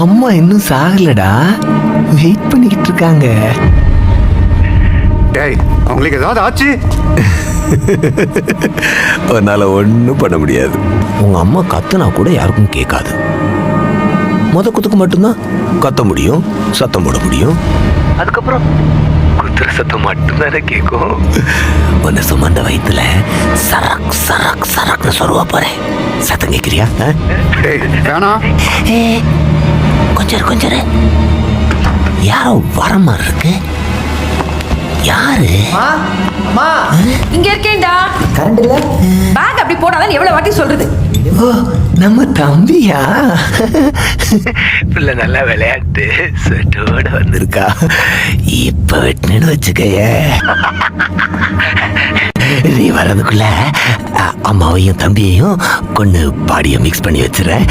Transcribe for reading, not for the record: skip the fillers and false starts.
அம்மா இன்னும் சாகலடா, வெயிட் பண்ணிக்கிட்டு இருக்காங்க. டேய், அவங்களுக்கு ஏதாவது ஆச்சு? அதனால ஒன்றும் பண்ண முடியாது. உங்க அம்மா கத்துனா கூட யாருக்கும் கேட்காது. குத்துக்கு மட்டும்தான் கத்த முடியும், சத்தம் போட முடியும். அதுக்கப்புறம் குத்துற சத்தம் மட்டும்தானே கேட்கும். ஒன்னு சுமந்த வயிற்றுல சரக் சரக் சரக்னு சொல்லுவா போறேன். சத்தம் கேட்கிறியா? டேய் வேணாம். கொஞ்சம் யாரோ வர மாதிரி இருக்கு. யாரு? இங்க இருக்கேன்டா. கரண்ட் இல்ல? பேக் அப்படி போடாதான் எவ்வளவு வாட்டி சொல்றது? ஓ, நம்ம தம்பியா? பிள்ளை நல்லா விளையாட்டு செட்டோட வந்திருக்கா. இப்ப வெட்டினு வச்சுக்கைய. நீ வர்றதுக்குள்ள அம்மாவையும் தம்பியையும் கொண்டு பாடிய மிக்ஸ் பண்ணி வச்சிடறேன்.